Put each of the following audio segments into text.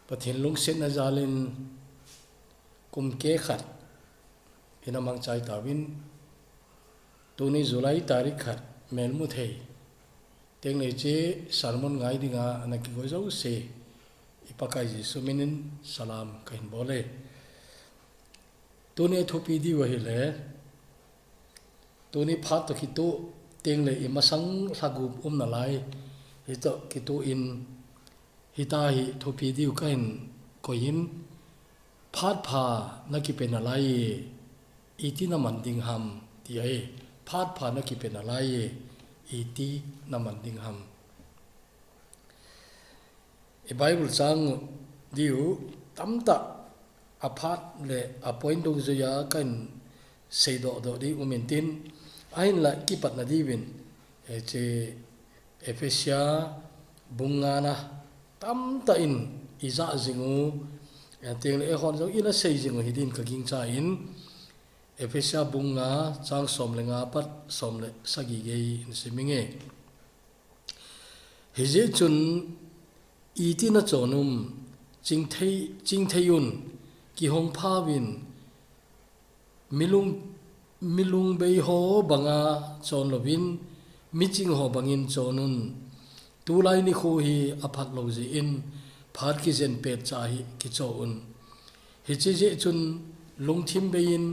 pathin lung sen na zalin kum ke khat ina mang chai tawin tuni July tarik khat mel mu thei teng nei che salmon ngai dinga anaki go zo se ipakai ji suminin salam kain bole tuni thupi di wa hi le tuni phat to khitu teng le imasang thagup na lai hito kitu in hita hi thupi di kain koin phat pha naki pen alai itina manding ham ti ai phat pha naki pen alai iti namanding ham e bible sang diu tamta aphat le appoint dong zoya kan seido do di umentin ain la kipat na diwin e che Ephesia bungana tamta in iza zingu teng le hon zo ina sei zingu hidin ka ging cha in Ephesia bunga chang som le nga pat som le sagi ge in siminge hije chun itina chonum chingtheyun ki hong phawin milung bei ho banga chon lovin miching ho bangin chonun tulai ni khu hi aphat lo ji in phar ki zen pet cha hi ki chon hi che je chun lungthim bein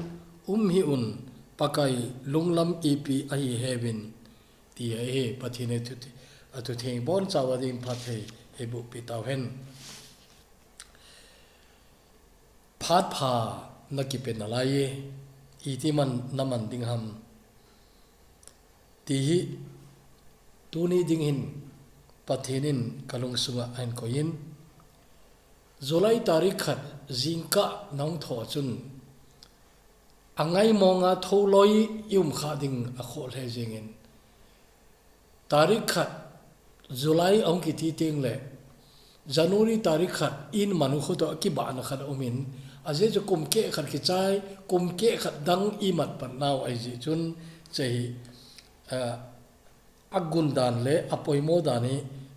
hi un pakai lunglam ipi ai heaven ti he pathine tu atu theng bon chawa din phathe ebu pitaw hen phat pha naki pen alai iti man naman ding ham ti hi tuni ding hin pathinin kalung sunga ain koin July tarik khat jingka nong tho chun angai monga tholoi yum kha ding a khol he jingin tarik khat July ong ki ti ting le January tarik khat in manu kho to ki ba na khat omin aje jo kum ke khat ki chai kum ke khat dang i mat pan naw ai ji chun chei agun dan le apoimo dani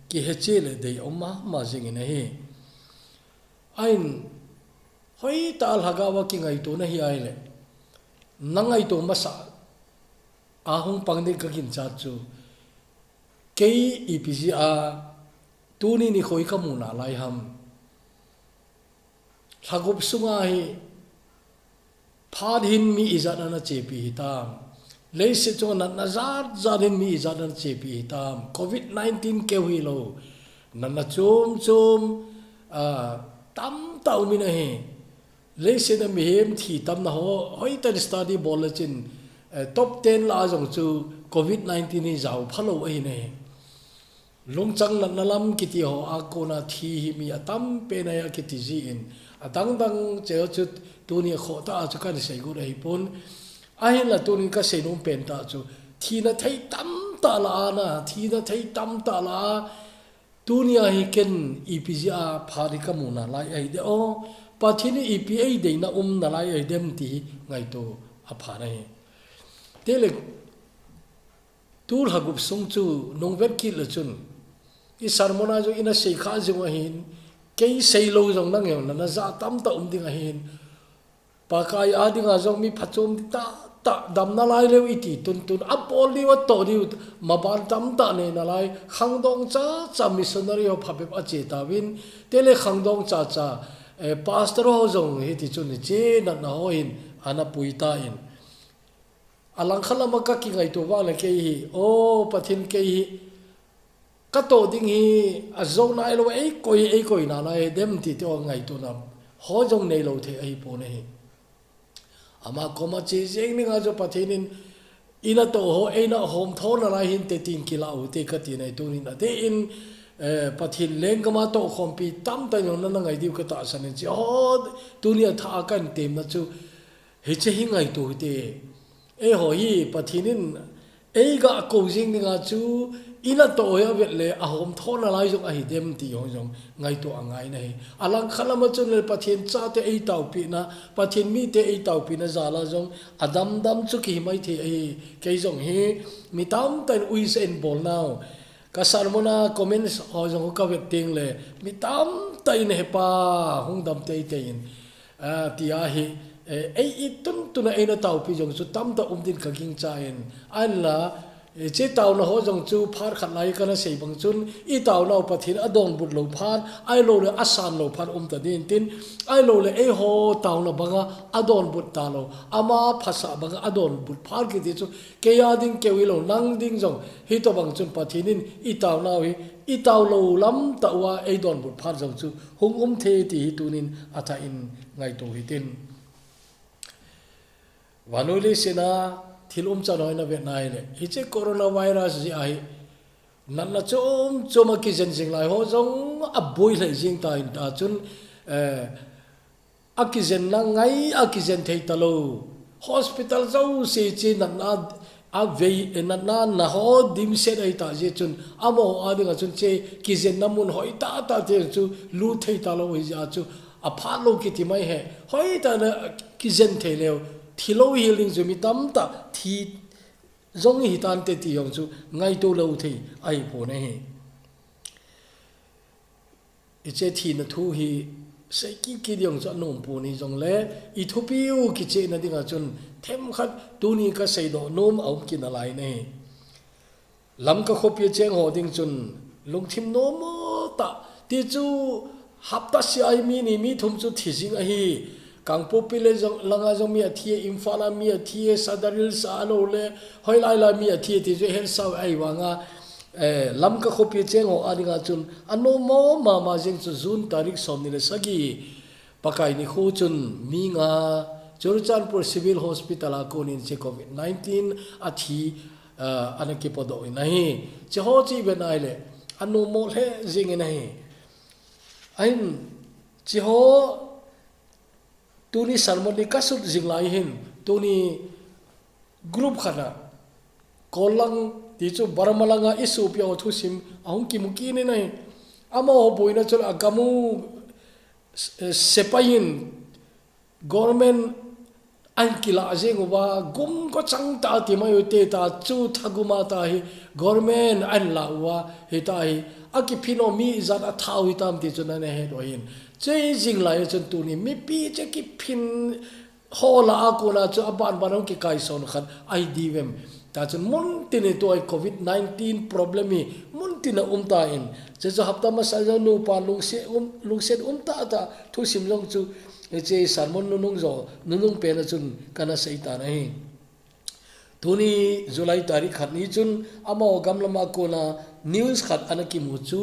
ki heche le dei oma ma jingin hi ain hoi tal hagawa ki ngai to na hi ai le nangai to masa ahung pangde ka kin cha chu kei ipga tuni ni khoi ka mu na lai ham thagop sunga hi phadhin mi izana na chepi hitam leise chona nazar zarin mi izana chepi hitam covid 19 ke hui lo nana chum tam tau mi na he leise na mi hem thi tam na ho hoi ta study bulletin top 10 la jong chu covid 19 ni zau phalo ai ne lungchang na lam kiti ho akona thi hi mi atam pe na ya kiti ji in adang dang cheo chu tuni kho ta chu kan sei gu rei pon ai la tuni ka sei num pen ta chu thi na thei tam ta la na thi na thei tam ta la tunia hi ken ipga phari ka mu na lai ai de o pathini epa de na na lai ai dem ti ngai to a phara he tele tur hagup sung chu nongvet ki le chun I sarmona jo ina sei kha jo hin kei sei lo jong nang em na za tam ta ding hin pa kai a ding a jong mi phachom ta dam na lai le iti tun apol ni wa to ni ma ban tam ta ne na lai khangdong cha missionary of phabe a che ta win tele khangdong cha pastor ho jong he ti chun che na ho hin ana puita in alang khala ma ka ki ngai to wa le ke hi o pathin ke hi ka to ding hi a zo na lo ei koi na lai dem ti to ngai to na ho jong nei lo the ai po ne ama koma che jeng ni nga jo pathinin ina to ho eina hom thon na lai hin te tin kila u te ka ti nei to ni na te in pathin leng kama to khom pi tam ta yon na ngai diu ka ta san chi ho tunia tha kan tem na chu he che hi ngai to te e ho hi pathinin e ga ko jing ni nga chu ina to ya vet le a hom thon na lai jong a hi dem ti ho jong ngai to angai nei alang khalama chun le pathin cha te ei tau pi na pathin mi te ei tau pi na zala jong adam chu ki mai the ei ke jong hi mi tam tan ui sen bol now kasar mo na comments o jong ka weting le mi tam tai ne pa hung dam tai tai in ti a hi ei itun tuna ena tau pi jong chu tam ta din ka king cha in an la che tau na ho jong chu phar khat lai kana sei bang chun I tau na pathin adon but lo phan ai lo le asan lo phan ta din tin ai lo le ei ho tau na banga adon but ta lo ama phasa banga adon but phar ki ti chu ke ya ding ke wi lo nang ding jong hi to bang chun pathinin I tau na hi I tau lo lam ta wa ei don but phar jong chu hung the ti hi tunin atha in ngai to hi tin vanuli sina thilum cha noi na ve nai le hi che coronavirus ji ai nan na chom ki jen jing lai ho jong a boi lai jing ta in ta chun a ki jen na ngai a ki jen thei ta lo hospital zo se chi nan na a ve nan na ho dim se dai ta je chun amo a ding chun che ki jen na mun hoi ta te chu lu thei ta lo hi ja chu a pha lo ki ti mai he hoi ta na ki jen thei leo thilo healing zu mi tam ta thi zong hi tan te ti yong chu ngai to lo thei ai po ne he I che thi na thu hi se ki yong cha nom po ni jong le I thu piu ki che na dinga chun them khat tu ni ka sei do nom au ki na lai ne lam ka khop ye cheng ho ding chun lung thim no mo ta ti chu hapta si ai mi ni mi thum chu thi jing a hi kang popile jong langa jong mi athie imfala mi athie sadaril sa lo le hoi lai la mi athie ti je hel saw ai wanga lam ka khopi cheng ho adinga chun ano mo ma jeng chu jun tarik som ni le sagi pakai ni khu chun mi nga Churchanpur civil hospital a konin che covid 19 athi anaki podo nahi che ho chi be nai le ano mo he jing nahi ain chi ho tuni salmoni kasut jinglai hin tuni group khana kolang ti chu barmalanga isu pyo thu sim ahung ki muki ne nai ama ho boina chul agamu sepain government ankila ajengwa gum ko chang ta ti mayo te ta chu thaguma ta hi government an la wa hi ta hi aki phino mi zat a thau hi tam ti chuna ne he doin che jing lai chun tu ni mi pi che ki phin hola akuna chu aban banong ki kai son khan ai divem ta chun mun tin to covid 19 problem mi mun tin ta in che cho hapta ma sa nu pa lung se ta ta thu sim long chu che sarmon nung zo nung pe na chun kana sei ta nahi tuni July tarikh khat ni chun amo gamlama ko na news khat anaki mu chu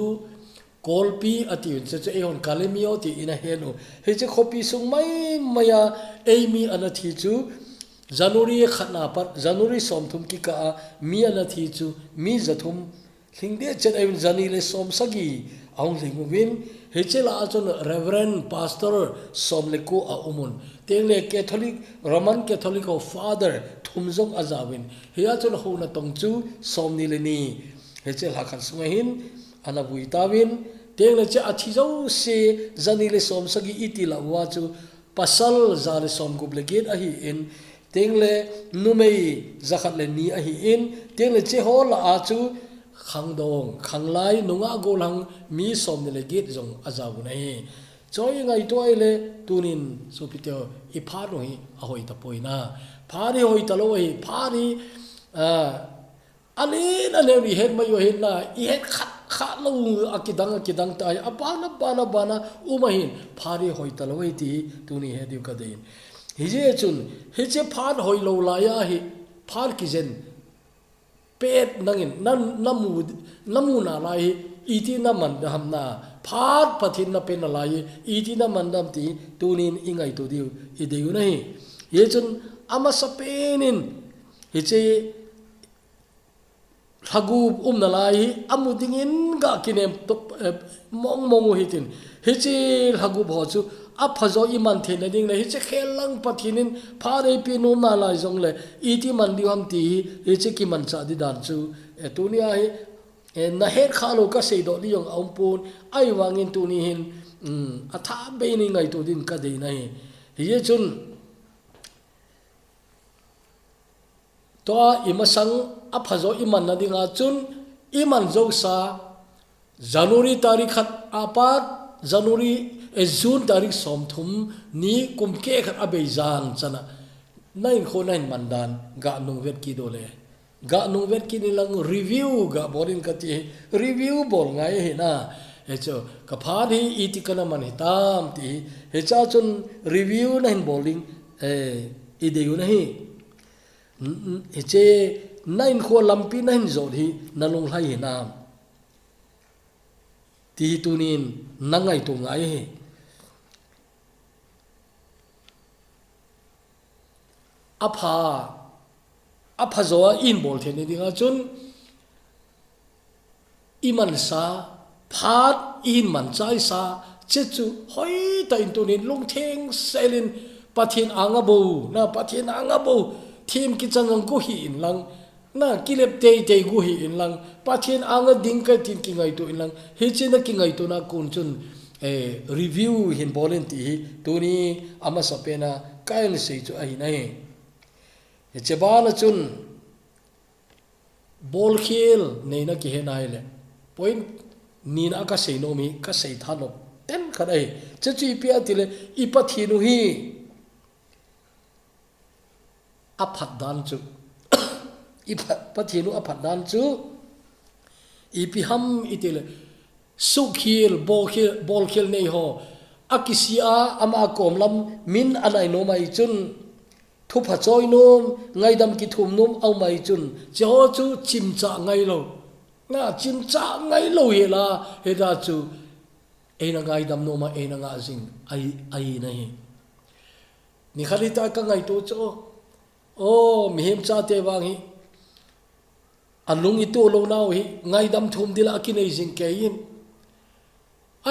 kolpi ati che che ehon kalemio ti ina heno he che khopi sung mai maya eimi anathi chu January khatna par January somthum ki ka mi anathi chu mi zathum thingde chen ai jani le som sagi aung lingwin he che la chon reverend pastor somleko a umun tengle catholic roman catholic of father thumjong azawin he a chon ho na tong chu somni le ni he che la khan sunga hin anabui tawin tengle che athi zo se jani le som sagi iti la wa chu pasal za le som guble get a hi in tengle numei zakhat le ni a hi in tengle che ho la a chu khangdong khanglai nunga golang mi som ne le get jong azaw nei choi ngai toi le tunin supiteo I pharo hi a hoi ta poina phari hoi ta lo hi phari alin ale ri het mai yo hen na I het kha lo akidang ta bana umahin phari hoi ta lo ti tuni he diu ka dein hi je chun hi che phan hoi lo la ya hi phar ki jen pet nangin namu na lai iti na mandam na phat pathin na pen na lai iti na mandam ti tunin ingai tu diu I deu nahi ye chun ama sapenin hi che hagu na lai amudingin ga kinem mong hitin hi che hagu bho chu a phazo I man the na ding le hi che khelang pathinin phare pi no na lai jong le iti man diam ti hi che ki man cha di dan chu tunia hi na het khalo ka sei do li yong ampun ai wangin tuni hin atha be ni ngai tu din ka dei nai hi chun to imasang a phazo I man na dinga chun iman zo sa January tarik khat apat January June tarik som thum ni kumke khat abeijan chana nain kho nain mandan ga nung vet ki dole ga nung vet ki nilang review ga borin kati review bol ngai he na he cho ka phan hi itikana man hitam ti he cha chun review nain bowling e de yu na hi he che nain kho lampi nain zo hi nalung lai hi na ti tunin nangai tu ngai he apa zo in bol the ni dinga chun iman sa phat in man chai sa che chu hoi ta in tunin lung theng selin pathin anga bo na pathin anga bo thim ki changang ko hi in lang na kilep te gu hi in lang pathin anga ding ka tin ki ngai tu in lang he china ki ngai tu na kun chun review hin bolen ti tuni ama sapena kail sei chu ai nai che ba na chun bol khel nei na ki he nai le point ni na ka sei no mi ka sei tha no ten khadai che chi pia ti le I pathinu hi aphat dan chu I pathinu aphat dan chu I pi ham itile sukhil bol khel nei ho akisia ama komlam min anai no mai chun thu pha choi nom ngai dam ki thum nom au mai chun che ho chu chim cha ngai lo na chim cha ngai lo he la he da chu e na ngai dam no ma e na nga jing ai nahi ni khali ta ka ngai to cho o mi hem cha te wang hi alung I to lo nau hi ngai dam thum dila ki nei jing ke yin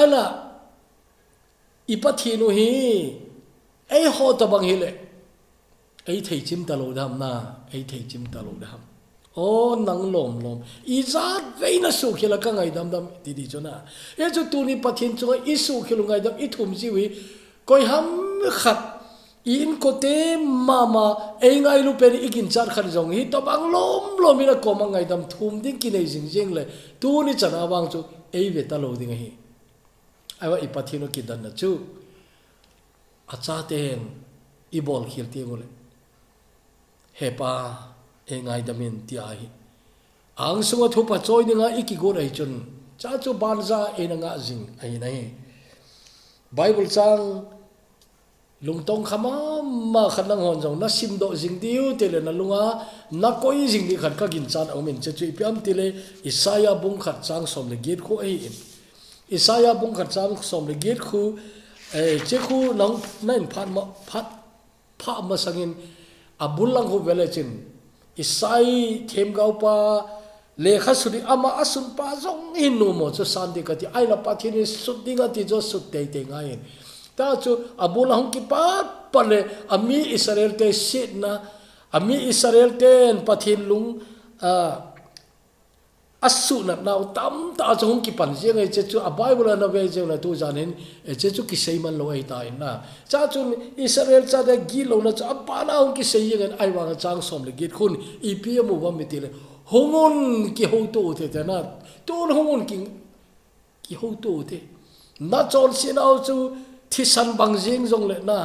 ala I pathinu hi ei ho ta bang hi le ei thei chim ta lo dam na ei thei chim ta lo dam o nang lom I zat veina su khela ka ngai dam ti di chona e chu tu ni pathin chu I su khelu ngai dam I thum ji wi koi ham khat in ko te mama ei ngai lu pe ikin char khan jong hi to bang lom ina ko ma ngai dam thum ding ki nei jing le tu ni chana wang chu ei ve ta lo ding hi aiwa I pathinu ki dan na chu acha ten I bol khil ti ngole hepa engai damin ti ai ang sunga thupa choi ninga ikigo rai chun cha chu banza enanga jing ai nai bible chang lungtong khama ma khanang hon jong na sim do jing diu tele na lunga na koi jing di khat ka gin chan aumin che chu piam tile isaya bung khat chang som le git khu ai isaya bung khat chang som le git khu che khu nang nain phat ma sangin abulang ho velachin isai them gaupa lekha sudi ama asun pa jong inu mo chu sandi kati aina pathini sudinga ti jo sutte te ngai ta chu abulang ki pa pale ami Israel te sit na ami Israel ten pathin lung asu na naw tam ta chung ki pan je ngai che chu a bible na ve je na tu janin che chu ki sei man lo ai ta na cha chu Israel cha da gi lo na cha pa na ong ki sei ngan ai wa chang som le git khun epm wa mi ti le hongon ki ho to te na tu hongon ki ho to te na chol sin au chu thi san bang jing jong le na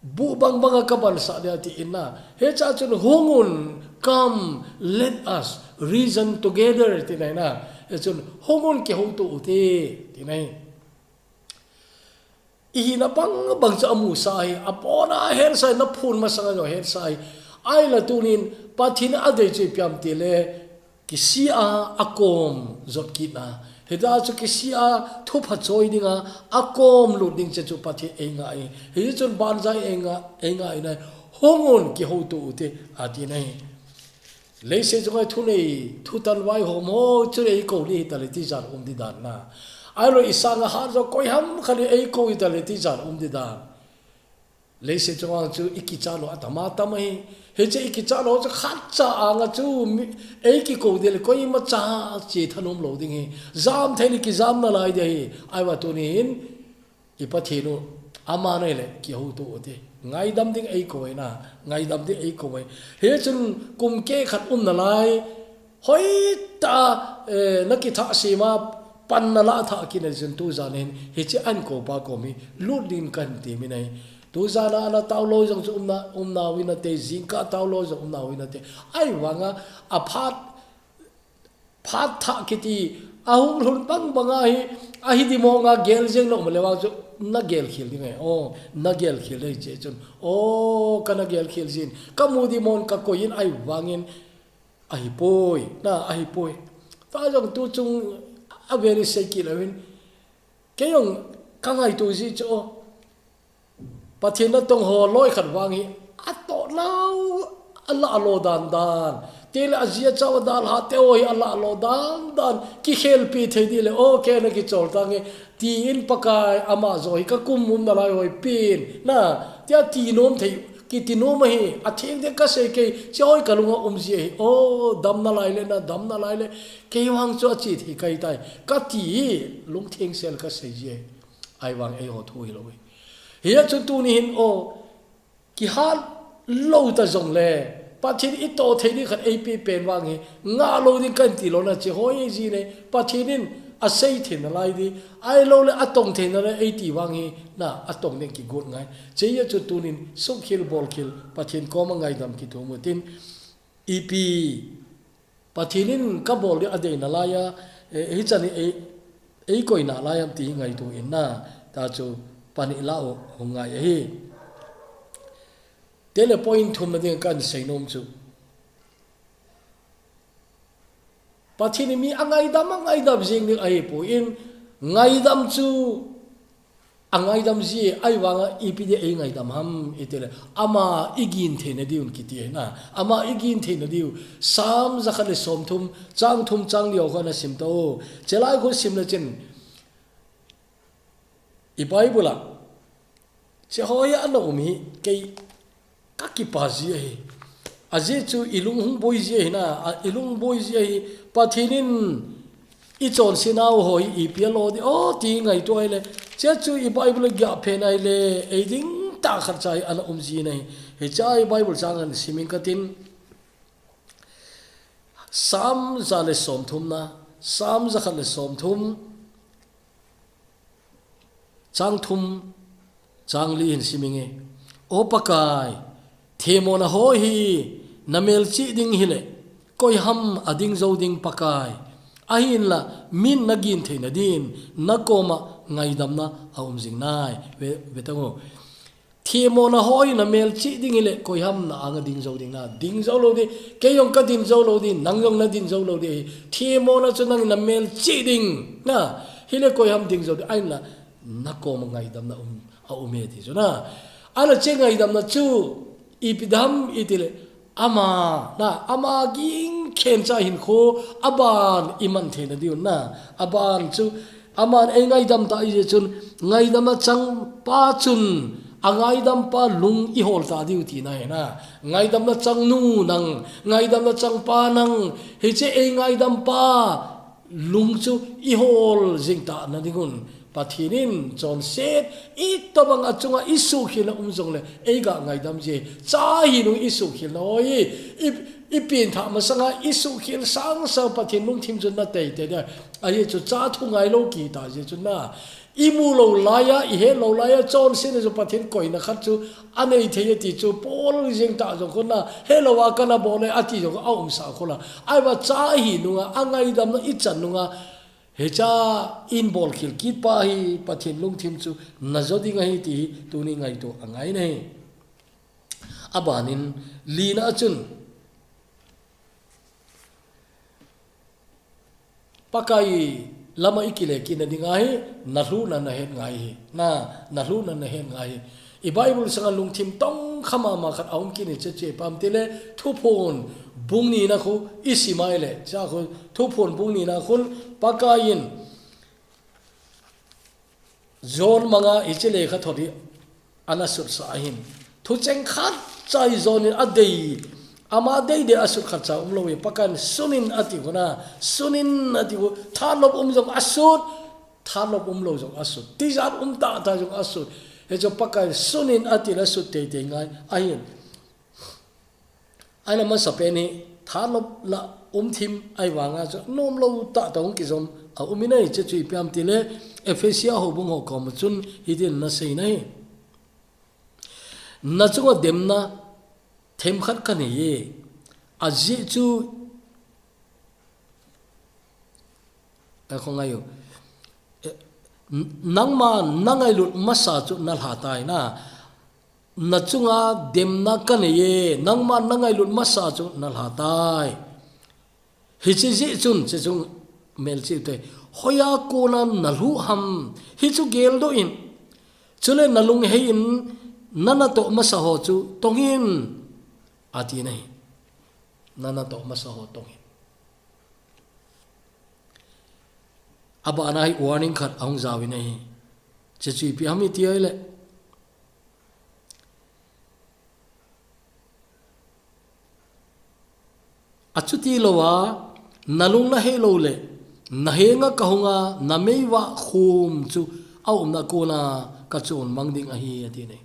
bu bang ka ban sa dia ti na he cha chu hongon come let us reason together ti nai na chun hongon ke ho tu te ti nai I na bang cha mu sai apona her sai na phun ma sanga no her sai ai la tunin pathin ade che pyam ti le ki sia akom zot ki na heda chu ki sia thu pha choi dinga akom lu ding che chu pathi enga ai he chun ban jai enga ina hongon ki ho tu te ati nai leise jongai thunei thutan wai homo churei ko li tale ti jan di dan na alo isanga ha jo koi ham khali ei ko I tale ti jan di dan leise jonga chu ikichalo atama tamai he che ikichalo chu khatcha anga chu ei ki ko del koi ma cha chi thanom lo ding he zam theli ki zam na lai de hi ai wa tunin I pathinu ama nei le ki ho tu te ngai dam ding ei ko na ngai dam ding ei ko he chun kum ke khat na lai hoi ta nakitha sima pan na la tha kin zen tu zanen hi che an ko pa ko mi lut din kan ti mi nei tu zana na taw lo jong chu umna wina te zingka taw lo jong umna wina te ai wanga a phat tha kiti ahum hun bang banga hi a hi di mo nga gel jeng no male wa chu na gel khil di ngai o na gel khil ei che chun o kana gel khil jin kamudi mon ka ko yin ai wangin ai poi na ai poi ta jong tu chung a very shaky lawin kayong kangai tu ji cho pathin na tong ho loi khat wangi ato lau alla alo dan tel azia chaw dal ha te oi alla alo dan ki khel pi thei di le o ke na ki chol ta nge ti in pakai ama zoi ka kum mum na lai oi pin na tia ti nom thei ki ti nom hi a theng de ka se ke choi ka lunga ji o dam na lai le ke wang cho chi thi kai tai ka ti lung theng sel ka se ji ai wang ai ho thui lo hi chu tu ni hin o ki hal lo ta zong le pathin ito thei ni khat ap pen wang hi nga lo din kan ti lo na chi hoi ji ne pathinin a sei thin lai di ai lo le atong thin na ai ti wang hi na atong ne ki gut ngai che ya chu tunin suk khil bol khil pathin ko ma ngai dam ki thu mu tin ep pathinin ka bol le ade na la ya hi chani ei koi na la yam ti ngai tu in na ta chu pani la o ngai hi tele point thum na ding kan sei nom chu pathini mi angai dam jing ni ai pu in ngai dam chu angai dam ji ai wanga ipide ai ngai dam ham itele ama igin the na diun kiti na ama igin the na diu sam zakhale som thum chang liao khana sim to chelai ko sim na chen i bible che hoya an umi ke kaki pa ji ai aje chu ilung hung boy ji na ilung boy ji pathinin i chon sinau hoi i pialo di o ti ngai to ile che chu i bible ga phe nai le ei ding ta khat chai an ji nei he chai bible chang an simin katin sam zale som thum na sam zakhan le som thum chang li hin siminge o pakai themo na ho hi namel chi ding hile koi ham ading zo ding pakai ahin la min nagin theina din nakoma ngai dam na aum jing nai ve tango themo na ho hi namel chi ding hile koi ham na anga ding zo lo di ke yong ka din zo lo di nang yong na din zo lo di themo na chu nang namel chi ding na hile koi ham ding zo di ain la nakoma ngai dam na aume thi chu na ala che ngai dam na chu ipidam itile ama ging khen cha hin kho aban iman the na diun na aban chu aman ei ngai dam ta i chun ngai dam chang pa chun angai dam pa lung i hol ta diu ti na he na ngai dam na chang nu nang ngai dam na chang pa nang he che ei ngai dam pa lung chu i hol jing ta na digun pathinin chon set to bang achunga isu khila umjong le eiga ngai dam je cha hi nu isu khil noi ipin tha ma sanga isu khil sang sa pathin lung thim chun na te da ai chu cha thu ngai lo ki ta je chun na imu lo laya I he lo laya chon sin jo pathin koi na khat chu anei the ti chu pol jing ta jo khona he lo wa kana bole ati jo aum sa khola ai wa cha hi nu angai dam na I chan nu hecha in bol khil kit pa hi pathin lung thim chu na jodi ngai ti tu ni ngai to angai nei abanin lina chun pakai lama ikile kin dingai na hlu na na het ngai na hlu na het ngai I bible sanga lung thim tong khama ma khat aum kin che pam tele thu phon bung ni na khu isimai le cha khu thu phon bung ni na khun pakain zon manga ichele kha thodi anasur sahin thu cheng khat chai zon in adei ama dei de asur khat cha umlowe pakan sunin ati gona sunin ati go thalop jong asut thalop umlo jong asut tizat ta jong asut he jo pakai sunin ati la sut te ngai ahin ana ma sapeni thalop la thim ai wanga cho nom lo ta tong ki zom a uminai che chui piam tile Ephesia ho bung ho kom chun hidin na sei nai na chunga demna them khat kan ye aji chu a khongayo nangma nangai lut masa chu na ha tai na na chunga demna kan ye nangma nangai lut masa chu na ha tai hi chi ji chun che chung mel chi te hoya ko na nalu ham hi chu gel do in chule nalung he in nana to masa ho chu tongin ati nei nana to masa ho tongin aba anai warning khat ong zawi nei che chi pi hami ti ai le achuti lowa nalung na he lo le na he nga kahunga na meiwa khum chu au na ko na ka chon mangding a hi ati nei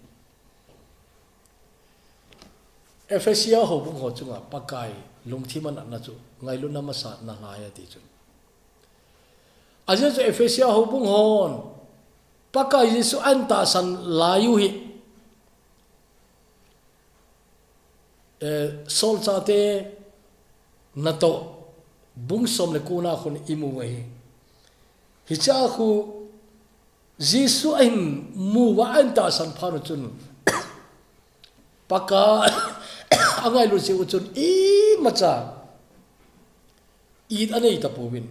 Ephesia ho bung ho chunga pakai lungthiman na chu ngai lu na masa na lai ati chu aja chu Ephesia ho bung hon pakai Yesu anta san layu hi sol chate na to bung som le kuna khun imu hi hi cha khu Yesu in mu wa anta san phanu chun paka angai lu se uchun I macha id anei ta povin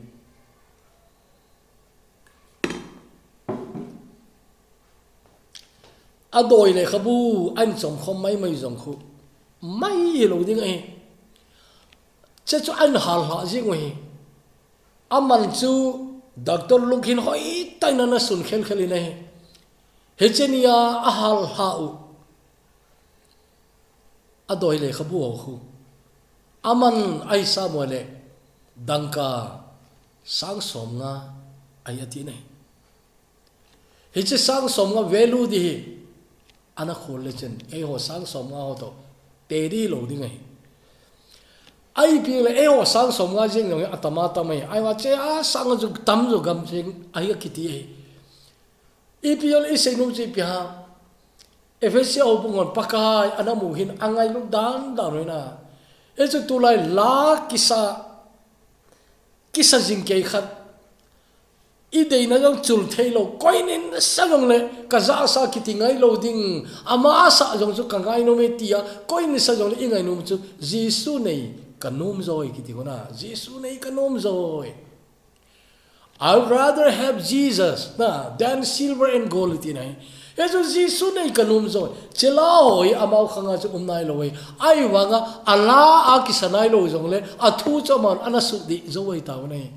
adoi le khabu an chom khom mai mai jong khu mai lo ding ai che chu an hal ha jing wi aman chu doctor lungkin hoi tai na sun khel kheli nei hechenia ahal ha u adoi le khabu khu aman ai sa mo le dangka sang som nga ai ati nei heche sang som nga value di ana khol le chen ei ho sang som nga ho to te di lo ding ai ai pi le ei ho sang som nga jing no atama tamai ai wa che a sang ju tam ju gam jing ai ka kiti ai ipl is sei no ji pi ha Ephesia ho bungon pakai anamu hin angai lu dan da roina e chu tu lai la kisa jing ke khat I dei na jong chul thailo koinin salong le ka za sa kitingai lo ding ama sa jong chu kangai no me tia koin sa jong le ingai no chu Jesu nei kanom zoi kiti kona Jesu nei kanom zoi I'd rather have Jesus than silver and gold iti nai Yesu Jesu nei kanom zoi chelao amau khanga chu umnai loi ai wanga ala a kisanai lo jong le athu chaman anasu di zoi taw nei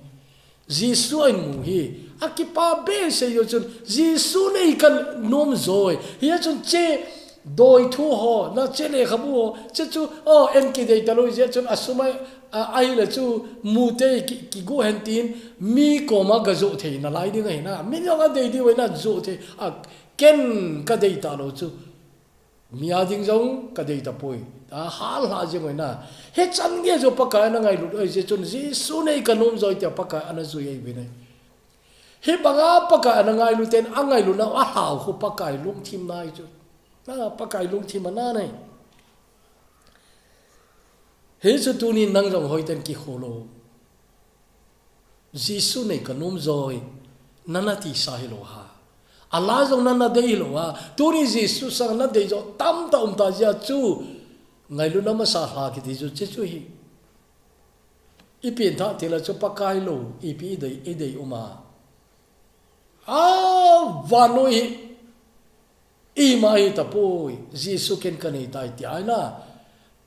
Jesu ai mu hi akipa be se yo chun Jesu nei kan nom zoi hi chun che doi thu ho na che le khabu ho che chu en ki dei talo je chun asumai ai le chu mu te ki go hentin mi ko ma ga zo the na lai ding ai na mi yo ga dei di we na zo the ken ka dei talo chu mi a ding jong ka dei ta poi ta hal ha je we na he chan ge zo paka na ngai lu ai je chun Jesu nei kan nom zoi te paka ana zu ye bi nei he banga paka na ngai lu ten angai lu na a hau khu paka lung thim nai chu na paka lung thim na nei he chu tu ni nang jong hoi ten ki kholo Jesu nei kan nom zoi nana ti sa hi lo ha Allah jong nana dei lo ha tu ni Jesu sang na dei jo tam ta ta ja chu ngai lu na ma sa ha ki ti chu che chu hi ipin tha ti la chu pakai lo ipi dei uma vanoi I mai ta poi Jesu ken kanei tai ti ai na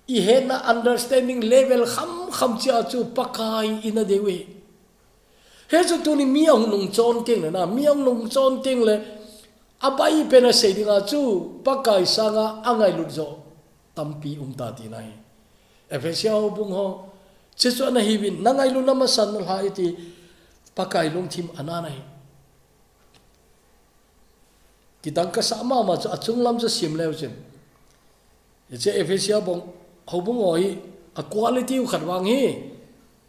I had na understanding level kham cha chu pakai ina dewi he chu tu ni miang nung chon teng na miang nung chon teng le abai pena sei dinga chu pakai sanga angai lut zo tampi ta ti nai Ephesia bung ho che chu na hiwin nangai lu na ma san ha iti pakai lung thim ana nai kitang ka sama ma chu achung lam chu sim leo chen che Ephesia bong hobung oi a quality khat wang hi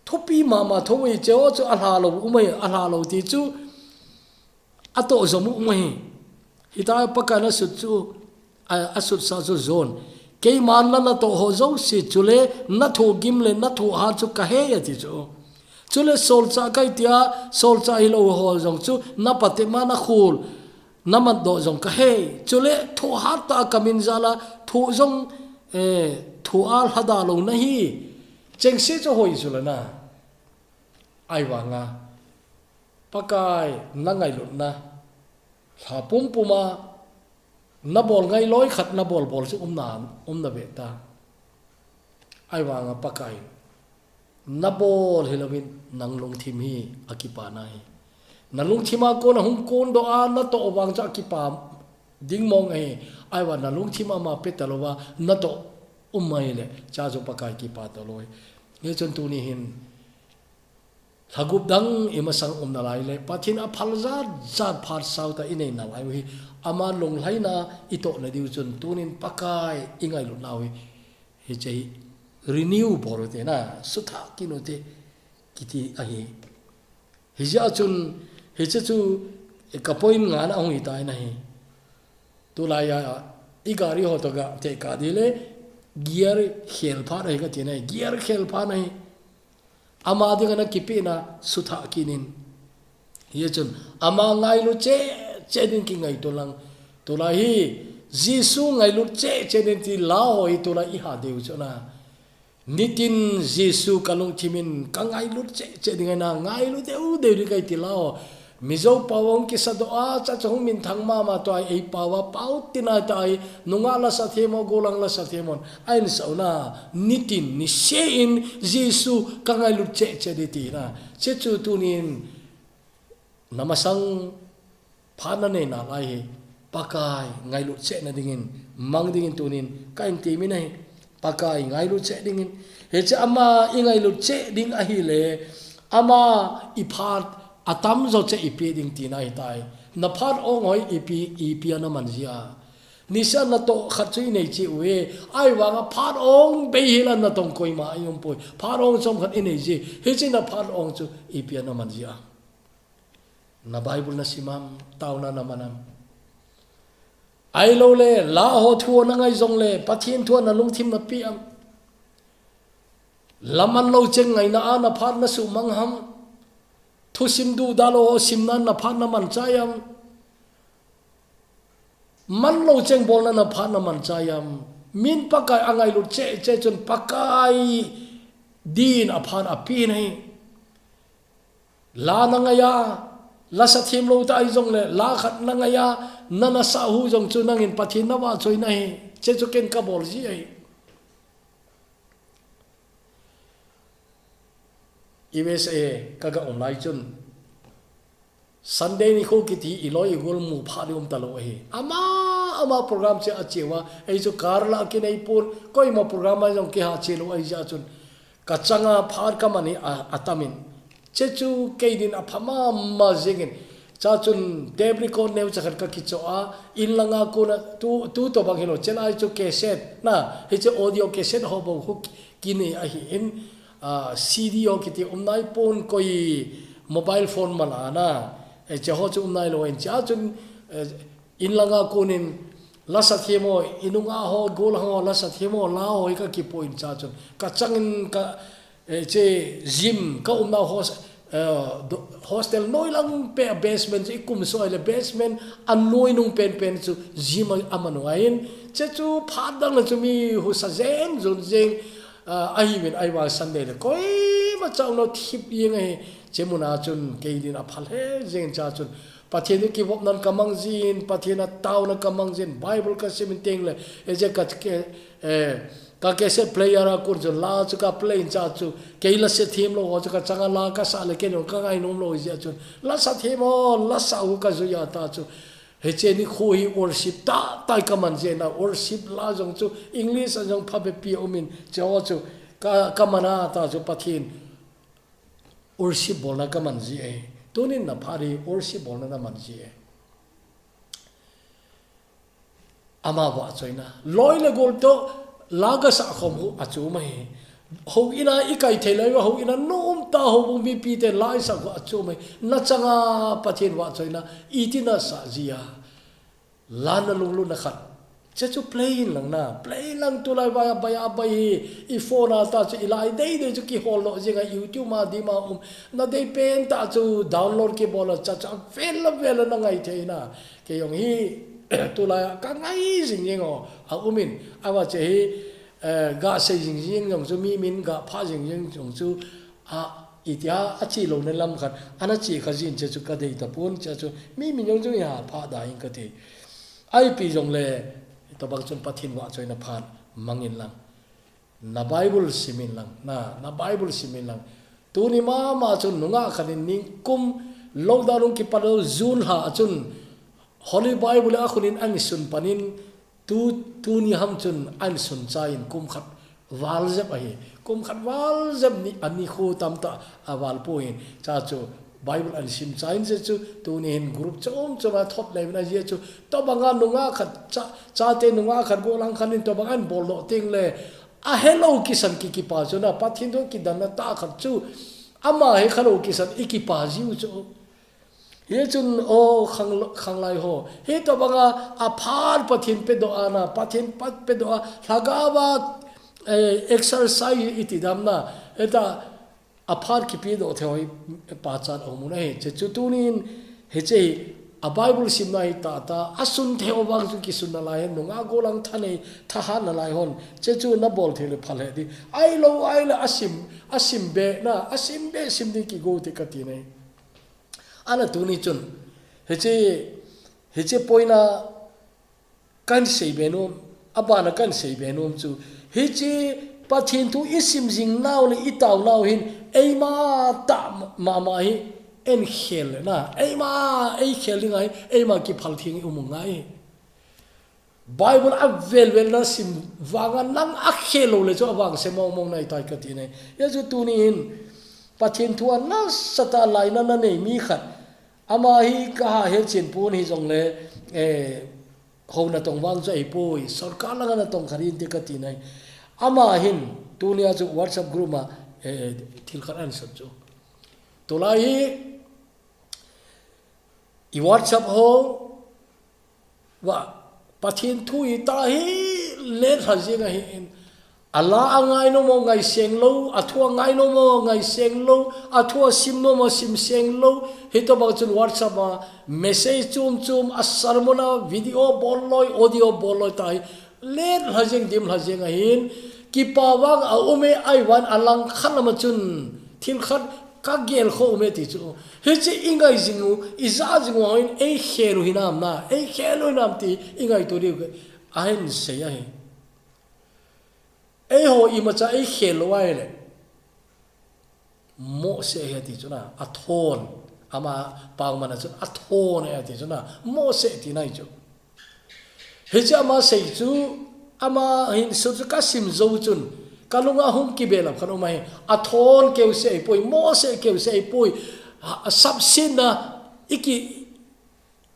thopi mama thoi cheo chu ala lo umai ala lo ti chu ato zomu umai hitai pakana su chu asut sa chu zon ke man la to ho zo si chule na tho gim le na tho ha chu ka he ya ti chu chule sol cha kai tia sol cha hi lo ho zong chu na pate ma na khul na man do zong ka he chule tho ha ta kamin zala tho zong tho al hada lo na hi cheng se cho hoi chula na ai wa nga pakai na ngai lu na ha pum puma na bol ngai loi khat na bol chu na ve ta ai wa nga pakai na bol hilawin nang long thim hi akipa nai na lung thima ko na hung kon do a na to wang cha akipa ding mong ai wa na lung thima ma petalowa na to umai le cha jo pakai ki pa to loi nge chon tu ni hin lagup dang imasang na lai le pathin a phalzat zat phar sau ta inei na lai hi ama long lai na ito na diu chon tunin pakai ingai lu nawi hi chei renew borote na sutha kinote kiti ahi hija chun hicha chu kapoin nga na ong itai na hi tu la ya igari ho to ga te ka dile gear khel pha na ga ti na gear khel pha na ama de ga na kipi na sutha kinin hi chun ama ngai lu che din ki ngai to lang tu la hi jisu ngai lu che din ti la hoi tu la i ha deu chona nitin jisu kalung thimin kangai lu che dingai na ngai lu de u de ri kai ti lao mizo pawong ki sa doa cha chong min thang ma to ai pawa pau tina tai nunga la sa themo golang la sa themon ain sauna nitin ni shein jisu kangai lu che de ti na che chu tunin namasang phana ne na lai pakai ngai lu che na dingin mang dingin tunin kain ti mi nai pakai ngai lu che dingin he cha ama ingai lu che ding a hi le ama iphat atam zo che ipi ding ti nai tai na phat ong hoi ipi na man zia nisa na to khatui nei chi we ai wa nga phat ong be hilan na tong koi ma ayom poi phat ong som khat inei ji he chi na phat ong chu ipi na man zia na bible na simam taw na manam ai lo le la ho thu na ngai zong le pathin thu na lung thim na pi am laman lo cheng ngai na ana phat na su mang ham thu sim du dalo sim nan na phat na man chayam man lo cheng bol na phat na man chayam min pakai angai lu che chon pakai din a phan a pi nei la na ngaya la sa thim lo ta ai zong le la khat na ngaya nana sa hu jong chu nangin pathin na wa choi nai che chu ken ka bol ji ai USA kaga online chun Sunday ni ko kiti iloi gol mu phali talo he ama program che achewa ei chu karla ki nei pun koi ma program ma jong ke ha chelo ai ja chun ka changa phar ka mani atamin che chu keidin aphama ma jengin cha chun debri ko neu chakhat ka kicho a in langa ko na tu to bang hilo chen ai chu cassette na he che audio cassette ho bo hu kini a hi in CD o kiti umnai pon koi mobile phone malana e che ho chu umnai lo en cha chun in langa kunin la sa themo inunga ho gol ho la sa themo la ho ka ki point cha chun ka changin ka che gym ka umna hostel noi lang pe basement i kum so ile basement an noi nung pen chu gym amanu ain che chu phat dang la chu mi hu sa zen zon jeng ai ben ai wa Sunday le koi ma chau no thip yeng ai chemuna chun keidin a phal he jeng cha chun pathian ki wop nan kamang jin pathian taw na kamang jin bible ka sementeng le e je ka ke ka ke se player a kur jo la chu ka play cha chu keila se thim lo chu ka changa la ka sa le ke no ka ngai nom lo ja chun la sa themo la sa u ka zu ya ta chu he che ni khoi worship ta tai ka man je na worship la jong chu English a jong phabe pi omin chaw chu ka mana ta chu pathin worship bolna ka man ji e tunin na phari worship bolna na man ji e ama wa choina loi le gol to laga sa khom hu achu mai hậu ina ikai thei lai wa hậu ina nom ta hậu bung bi pi te lai sa ko achu mai na changa pathin wa choina itina sa zia lana lunglu na khat che chu plain lang na plain lang tu lai ba ba i phone ta chu ilai dei de chu ki hol lo jinga youtube ma di ma na dei pen ta chu download ki bola cha cha vel na ngai thei na ke yong hi tu lai ka ngai jing jing o a umin awa che hi ga se jing jing yong chu mi min ga pha jing jing yong chu a itia a chi lo ne lam khat ana chi khajin che chu ka dei ta pon cha chu mi min yong chu ya pha da in ka ti ai pi jong le to bang chun pathin wa choina phan mangin lang na bible simin lang na bible simin lang tu ni ma chun nunga khanin ning kum lockdown ki palo june ha chun holy bible a khunin ang sun panin tu ni ham chun an sun chain kum khat wal jeb ai kum khat wal jeb ni ani khu tam ta awal poin cha chu bible an sim chain je chu tu ni hin group chom choma thot le na je chu to banga nunga khat cha te nunga khat go lang khanin to bangan bol lo ting le a hello kisan ki pa chu na pathin do ki dan na ta khat chu ama he khalo kisan iki pa jiu chu he chun o khang lai ho he to banga a phar pathin pe do ana pathin pat pe do thagawa exercise iti damna eta apart ki pi do thoi pa chan omuna he che chutunin he che a bible sim nai ta asun theo wang chu ki sun na lai nunga golang thane thaha na lai hon che chu na bol thele phale di ai la asim be na asim be sim di ki go te kati nei ana tuni chun he che poina kan sei be no abana kan sei be no chu he che pathin tu isim jing naw le itaw naw hin eima ta ma hi en khel na eima ei kheling ai eima ki phal thing umungai bible vel na sim wanga nang a khelo le cho awang se mong nai tai ka ti nei ya ju tu ni in pathin tu na sata lai na nei mi khat ama hi ka ha he chin pun hi jong le ho na tong wang cho ei poi sarkar la na tong kharin te ka ti nei ama hin tunia chu whatsapp group ma thil khat an sat chu tolai i whatsapp ho wa pathin thui ta hi le thajinga hi ala angai no mo ngai seng lo athua ngai no mo ngai seng lo athua sim no mo sim seng lo hi to ba chun whatsapp ma message chum asarmona video bolloi audio bolloi tai le thajing dim thajinga hin ki pawang a ume ai wan alang khan ma chun thil khat ka gel kho ume ti chu he che ingai jingu iza jingu in ei khelu hinam na ei khelu nam ti ingai to ri ahin se ya he ei ho I ma cha ei khelu ai le mo se he ti chu na a thon ama pang mana chu a thon he ti chu na mo se ti nai chu he cha ma se chu ama hin su ka sim zo chun kalunga hum ki bela khano mai athon keu se poi mo se keu se poi sab sin na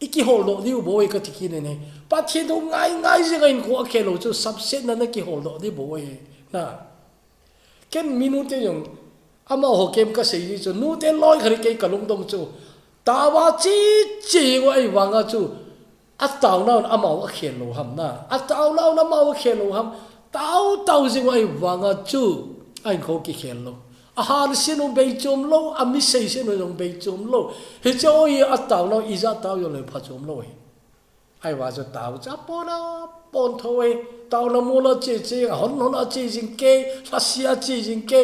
iki hol do diu boy ka tiki ne pathi do ngai je gain ko khelo chu sab sin na ki hol do di boy na ken minute yong ama ho kem ka se ji chu nu te loi khari ke kalung dong chu tawa chi wa ai wanga chu ataw na ama wa khelo ham na ataw na ma wa khelo ham tao jing ai wanga chu ai kho ki khelo a har sinu be chum lo a mi sei sinu jong be chum lo he choi ataw no iza taw yo le pha chum lo ai wa cho taw cha pon thoi taw na mu la che hon a che jing ke hasia che jing ke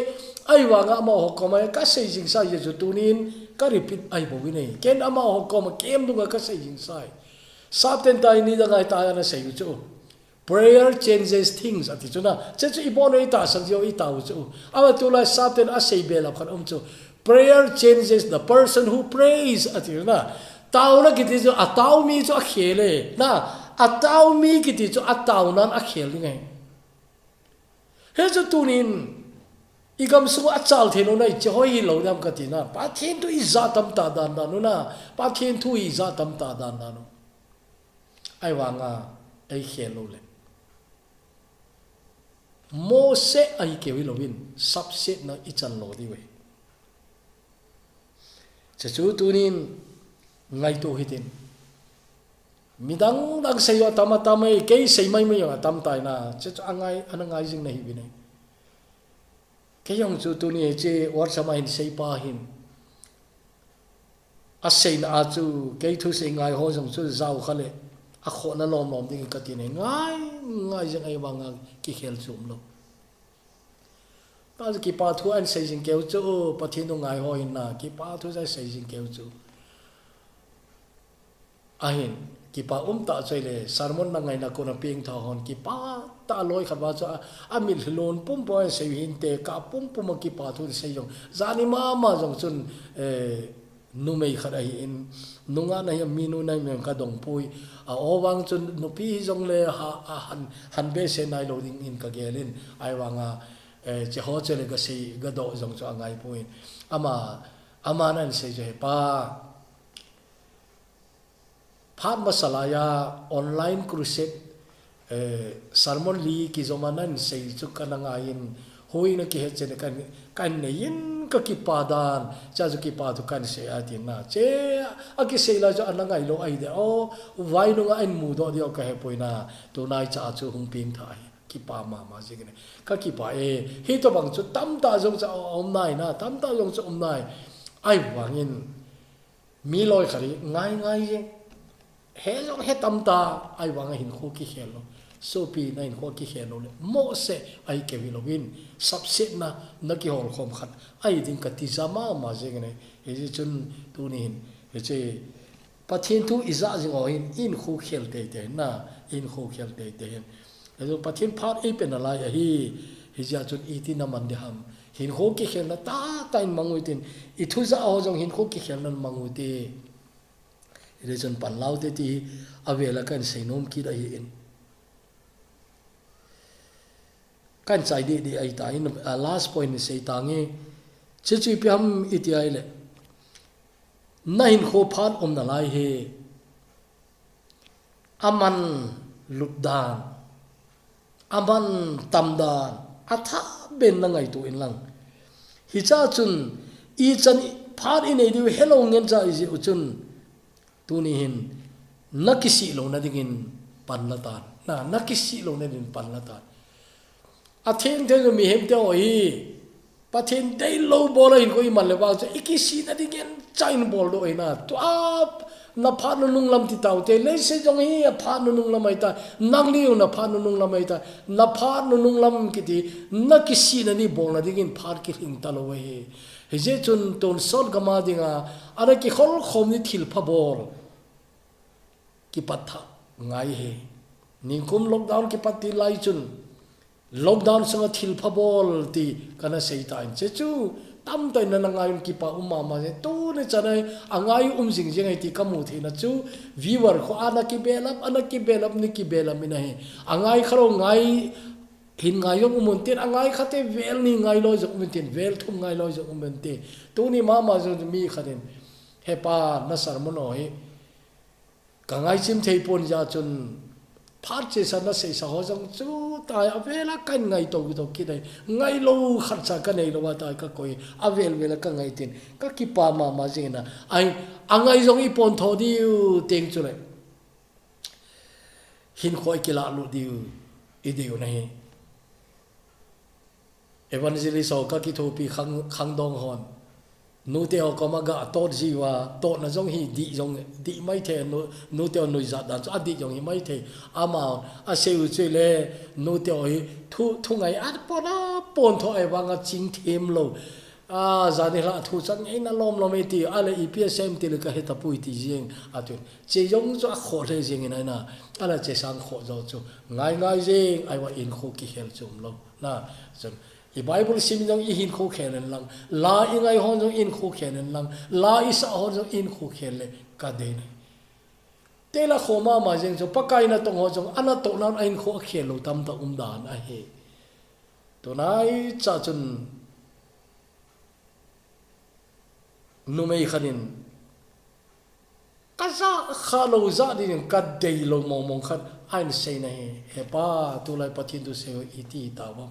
ai wanga ma ho ko mai ka sei jing sai ye chu tunin ka repeat ai bo wi nei ken ama ho ko ma kem du ka sei jing sai Saten tai ni da ngai ta na sei chu prayer changes things ati chuna che chu ibon ei ta sang jo I ta chu awa tu la saten a sei bela khan chu prayer changes the person who prays ati na taw na kiti chu ataw mi chu a khele na ataw mi kiti chu ataw nan a khel ngai he chu tunin igam su a chal theno nai che hoi lo dam ka ti na pa thin tu I za tam ta dan na nu na pa thin tu I za tam ta dan na nu ai wanga ai khelo le mô sẽ ai kêu hi lovin sắp xếp nó ít chân lo đi vậy chỉ chú tu nín ngay tu hi tin mi dang dang sei wa tama tama cái sei mai mai ya tam tai na che anh angai jing nei bi nei cái yong chu tu ni che war sama hin sei pa hin a sei na chu cái thu sei ngai ho jong chu zau khale a kho na lom lom ding ka ti nei ngai jing ai bang ki khel chum lo ta ki pa thu an sei jing keu chu pa thi no ngai ho hin na ki pa thu sai sei jing keu chu ahin ki pa ta choi le sermon na ngai na ko na ping tha hon ki pa ta loi khawa cha amil lon pum po se hin te ka pum pum ki pa thu se yong zani ma jong chun nu mei khara hi in nunga na ya minu nai mem ka dong pui a owang chun nu pi jong le han be se nai lo ding in ka gelin ai wanga che ho che le ga se ga do jong cha ngai puin ama nan se je pa phat masalaya online crusade sermon li ki zomanan sei chu kananga in hoina ki he chen kan nein ka ki padan cha ju ki pa tu kan se atin na che a ki sei la jo anangai lo ai de o vai no nga en mu do dio ka he poina to nai cha chu hung ping thai ki pa ma ji ne ka ki pa hi to bang chu tam ta jong cha om nai na tam ta jong chu om nai ai wangin mi loi khari ngai je he jong he tam ta ai wanga hin khu ki khelo so pi na in khu ki khelo le mo se ai ke vi lovin sab set na na ki hol khom khat ai ding ka ti zama ma je ne he ji chun tu ni he che pathin tu iza jing o in khu khel te na in khu khel te he jo pathin phat e pen ala hi ja chun i ti na man de ham hin khu ki khel na ta in mangui tin i thu za ho jong hin khu ki khel nan mangui ti ire chun pan lau te ti avela kan seinom ki da hi in kan chai di ai ta in last point sei ta nge che chui piam iti ai le na hin kho phan om na lai he aman lutdan aman tamdan atha ben na ngai tu in lang hi cha chun i chan phan in ei du hello ngen cha i chun tu ni hin nakisi lo na dingin panlatan na nakisi lo na din panlatan athen the mi hem te oi pathen dei lo bol in ko i man le ba cha ikisi na dingin chain bol do ina to up na phan nung lam ti tau te le se jong hi phan nung lam ai ta nang ni na phan nung lam ai ta na phan nung lam ki ti nakisi na ni bol na dingin phar ki hing ta lo he he je chun ton sol gama dinga ara ki khol khom ni thil pha bol ki patha ngai he ningkum lockdown ki patti lai chun lockdown sanga thil pha bol ti kana sei ta in che chu tam tai na ngai ki pa ma je tu ne chanai angai jing jing ai ti kamu the na chu viewer kho ana ki belap ni ki belam ina he angai kharo ngai hin ngai yong umun tin angai khate vel ni ngai lo jo umun tin vel thum ngai lo jo umun te tu ni ma jo mi khaden he pa na sar mono he kangai chim thei pon ja chun phat che san na sei sa ho jong chu tai avela kan ngai to ki dai ngai lo khat cha ka nei lo wa tai ka koi avel vela ka ngai tin ka ki pa ma jina ai angai jong i pon tho di teng chu le hin khoi ki la lu di i di nei evangelist ka ki tho pi khang dong hon nu teo ko ma ga to ji wa to na jong hi di jong di mai the nu teo nu za dan a di jong hi mai the ama a seu che le nu teo hi thu ngai a pon tho ai wanga ching them lo a za ni la thu chang ei na lom lom ti ale ipsm ti le ka heta pui ti jing a tu che jong zo a kho le jing ina na ala che sang kho zo chu ngai jing ai wa in kho ki hel chum lo na chum i bible sim jong i hin kho khelen lang la i ngai hon jong in kho khelen lang la i sa hon jong in kho khele ka de ne te la kho ma jeng jo pakai na tong ho jong ana to na in kho khelo tam ta dan a he to nai cha chun nu mei khanin kaza khalo za di ka dei lo mong khat ai ni sei nei he pa tu lai pathin tu se iti ta ba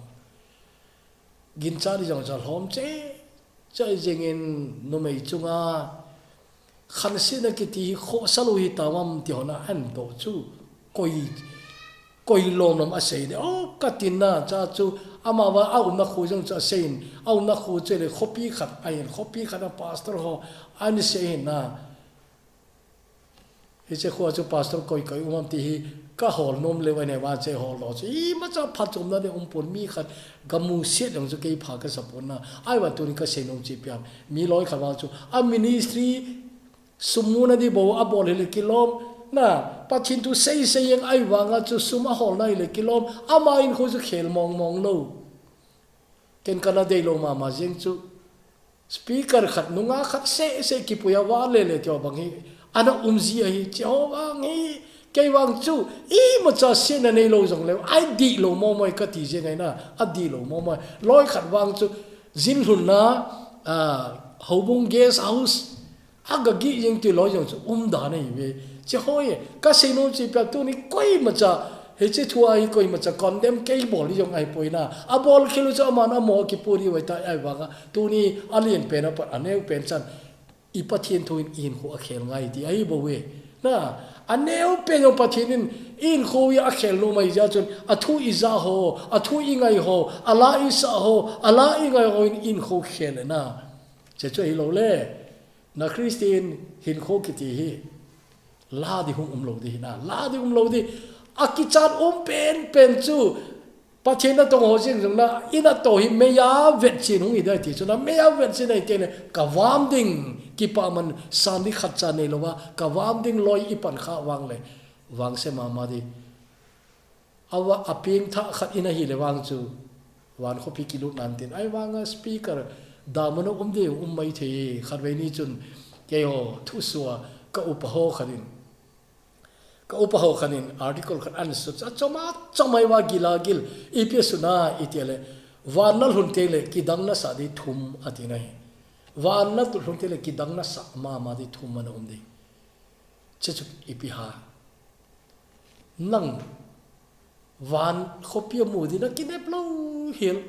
gin cha di jong cha hom che chai jengin no mei chunga khan sin ki ti kho salu hi ta wam ti hona an to chu koi lom nam a sei ne o katina cha chu ama wa au na khu jong cha sein au na khu che le khopi khat ai khopi khat pastor ho an sei na he che kho chu pastor koi umam ti hi ka hol nom le wa ne wa che hol lo chi ma cha phat chom na de pon mi khat gamu se dong chu ke pha ka sapon na ai wa tu ni ka sei nom chi pyam mi loi kha wa chu a ministry sumuna di bo a bol le kilom na pathin tu sei yang ai wa nga chu suma hol nai le kilom ama in kho chu khel mong lo ken kana de lo ma jeng chu speaker khat nunga khat se ki puya wa le tyo bang hi ana umzi hi chaw wang hi cái vang chú ý mà cho xin anh ấy lâu rồi lâu ai đi lâu mò mò cái gì thế này na ai đi lâu mò mò lối khát vang chú zin hun na hậu bung guest house cái gì những cái lối rồi chú đà này về chứ thôi cái xin nó chỉ biết tu ni quay mà cho hệ chế thua ai quay mà cho con đem cái ball đi dùng ai bồi na ball khi lúc cho mà nó mò cái bồi vậy tại ai vang tu ni alien pen apa anh ấy pen chân ipat thiên thôi in hoa khéo ngay thì ai bảo vệ na anh em bên ông pathin in khôi a khel no mai ja chun a thu iza ho a thu ingai ho ala isa ho ala ingai ho in kho khel na che cho hi lo le na christian hin kho ki ti hi la di hum lo di na la di lo di a ki chan pen chu pathin na tong ho jing jong na ina to hi me ya vet chin hung i dai ti chu na me ya vet chin ai te ne ka wam ding kipa man sandi khatcha nei lowa ka wam ding loi ipan kha wang le wang se ma di awa aping tha khat ina hi le wang chu wan khopi kilu nan tin ai wanga speaker damano de mai the khat ve ni chun ke ho thu suwa ka upaho khanin article khat an su cha chomai wa gil ipsuna itele wanal hun tele kidang na sa di thum atinai van na tu hlung tele ki dang na sa ma di thum man di che chu ipiha nang van khopia mu di na kinep lo hil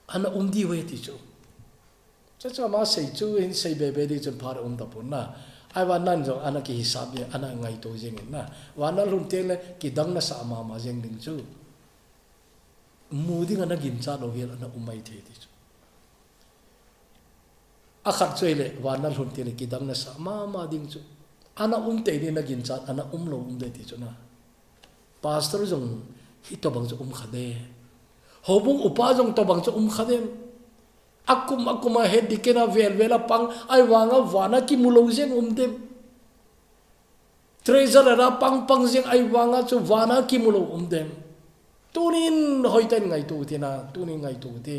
ana di we ti chu cha ma sei chu in sei be di chun phar ta pun na ai van nan jo ana ki hisab ye ana ngai to jeng na van na hlung tele ki dang na sa ma jeng ding chu mu di na gin cha lo hil ana mai the ti chu akhat choile wanal hun tele kidang na sa ma ding chu ana te ni na gin chat ana lo de ti chu na pastor jong hi to bang chu khade hobung upa jong to bang chu khade akuma he dikena vela pang ai wanga wana ki mulo jeng dem treasure ra pang jeng ai wanga chu wana ki mulo dem tunin hoiten ngai tu tina tunin ngai tu te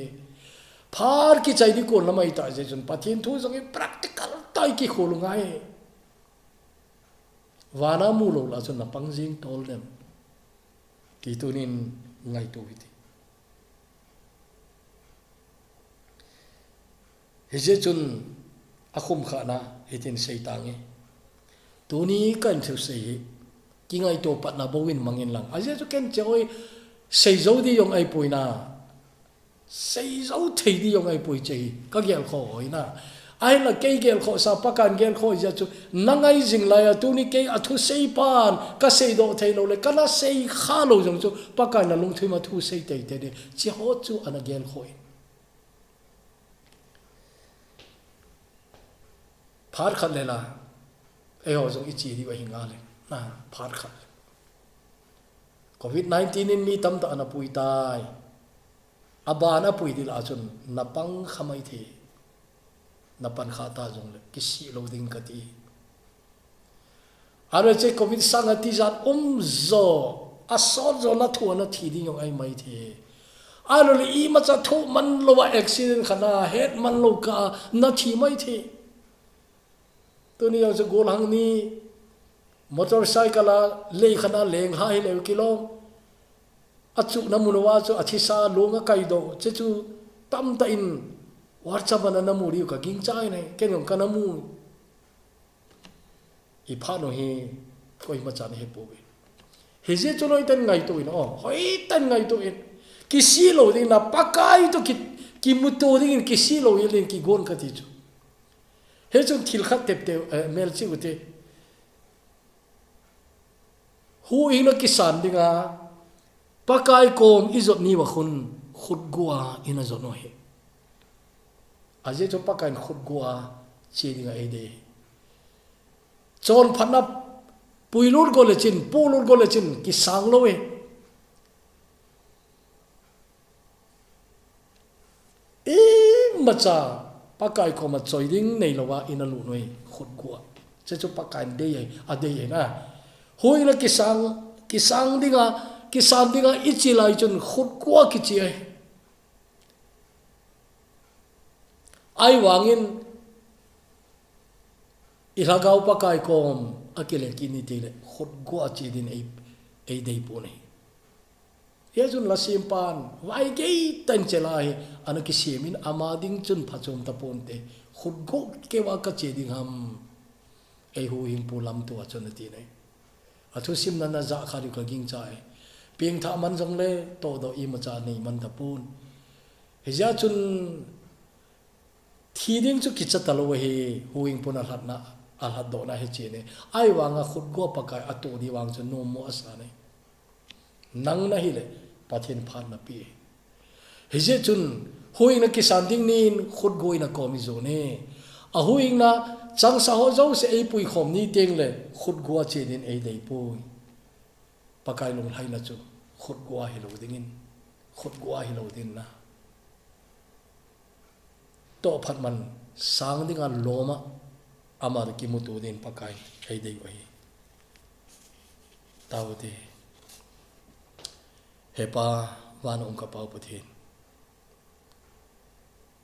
phar ki chai di ko lamai ta je chun pathin thu jong practical tai ki khulungai wana mu lo la chun na pangjing tol dem ti tunin ngai tu ti he je chun akhum khana hitin seitange tuni kan thu sei ki ngai to pat na bowin mangin lang aje chu ken choi sei zo di yong ai poina sei zo thei di yong ai poi chei ka gel kho hoina ai la ke gel kho sa pakan gel kho ja chu nangai jing la ya tu ni ke athu sei pan ka sei do thei lo le kana sei kha lo jong chu pakan na lung thui ma thu sei te te de chi ho chu ana gel khoi phar khat le la ai ho jong ichi di wa hinga le na phar khat covid-19 in mi tam ta ana pui tai abana pui dil achun napang khamai the napan khata jong le kisi loading kati aro che covid sang ati zat zo asol zo na thu na thi di yong ai mai the aro le I ma cha thu man lo wa accident khana head man lo ka na thi mai the to ni yang se gol hang ni motorcycle le khana leng ha hi le kilo achu namuwa chu athisa longa kaido chechu tam ta in WhatsApp na namuri ka ging chai nei kenyong kanamu i pha no hi koi ma chan he po be he je chuloi tan ngai to in o hoi tan ngai to in ki si lo ding na pakai to ki muto ding ki si lo yelin ki gon ka ti chu he chung thil khat tep te mel chi ute hu ina kisan dinga pakai kom izot ni wa khut gua ina zot no he aje cho pakai khut gua chi dinga e de chon phanna puilur go le chin pulur go le chin ki sang lo we e macha pakai ko ma choi ding nei lowa ina lu noi khut gua che cho pakai de ye a de ye na hoi la kisang dinga kisan dinga ichilai chun khut kwa kichi ai wangin ilagaw pa kai kom akile kini tile khut kwa chi din ai dei pone yechun la simpan vai gei tan chelai ana ki simin amading chun phachom ta ponte khut go ke wa ka che ding ham ai hu hing pulam tu achon ti nei athu sim na za khari ka ging chai ping tha man jong le to do I ma cha nei man ta pun heja chun thi ding chu kicha talo he huing puna hat na al hat do na he che ne ai wanga khut go pakai atu di wang chu no mo asa ne nang na hi le pathin phan na pi heje chun huing na kisan ding nin khut goi na komi zo ne a huing na chang sa ho zo se ei pui khom ni teng le khut gua che din ei dei pui pakai long hai na chu khut gua hi lo dingin khut gua hi lo din na to phat man sang ding an loma amar ki mutu din pakai ei dei oi tawte hepa wan ong ka pau pathin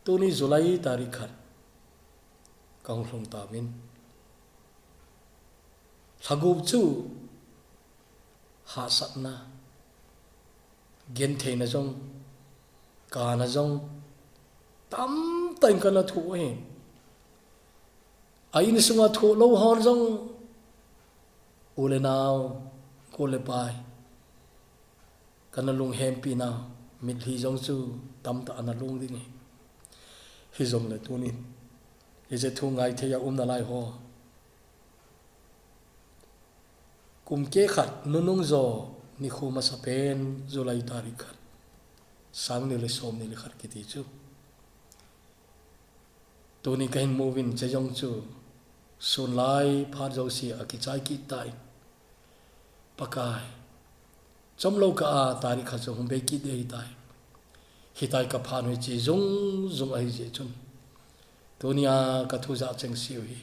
tuni Julai tarikh kang hlong ta min thagub chu ha satna gen theina jong ka na jong tam taim kana thu he ain sunga thu lo hon jong ule naw ko le pai kana lung hem pi na mit hi jong chu tam ta na lung ding hi jong le tu ni je thu ngai theya na lai ho kum ke khat nunung zo ni khuma sa pen Julai tarikh sang ni le som ni le khat ki ti chu tu ni kain movin che jong chu sun lai pha zo si a ki chai ki tai pakai chom lo ka tarikh chu hum be ki dei tai hi tai ka phan wi chi zung zung ai je chun dunia ka thu za cheng siu hi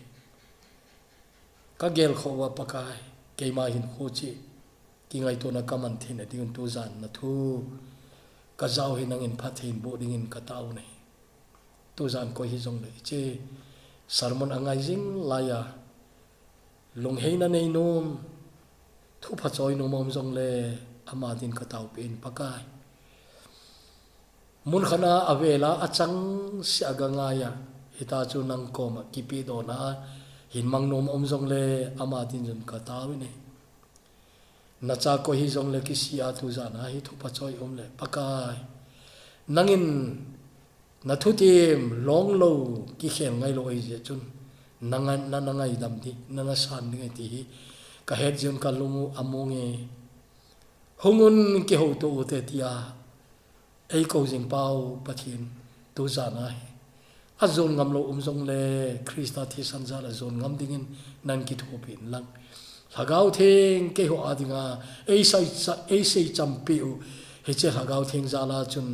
ka gel kho wa pakai ke ma hin kho chi ki ngai to na kaman thin ati un tu zan na thu ka zau hin ang in phathin bo ding in ka tau nei tu zan ko hi jong le che sarmon angai jing laya lung heina nei nom thu pha choi no mom jong le ama din ka tau pin pakai mun khana avela achang si aganga ya hita chu nang kom ki pi do na hin mang nom om jong le ama tin jun ka tawi ne na cha ko hi jong le ki sia tu za na hi thu pa choi om le pakai nangin na thu tim long lo ki khel ngai lo ai je chun nangan na nangai dam di na na san ngai ti ka het jun ka lumu amonge hongun ki ho to te tia ei ko jing pau pathin tu za na azon ngam lo jong le Krista thi san za la zon ngam dingin nan ki thu pin lang lagau theng ke ho adinga ei sai champi u he che lagau theng za la chun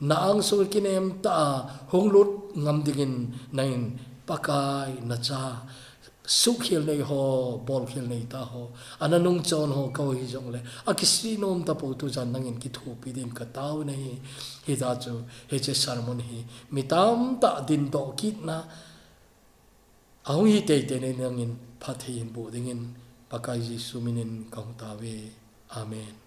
na ang so kinem ta honglut ngam dingin nain pakai na cha su khel nei ho bol khel nei ta ho ananung chon ho ko hi jong le akisi nom ta po tu jan nangin ki thu pi din ka taw nei hi da chu he che sermon hi mitam ta din do kit na ahung hi te te nei nangin phathein bu dingin pakai ji suminin ka ta ve amen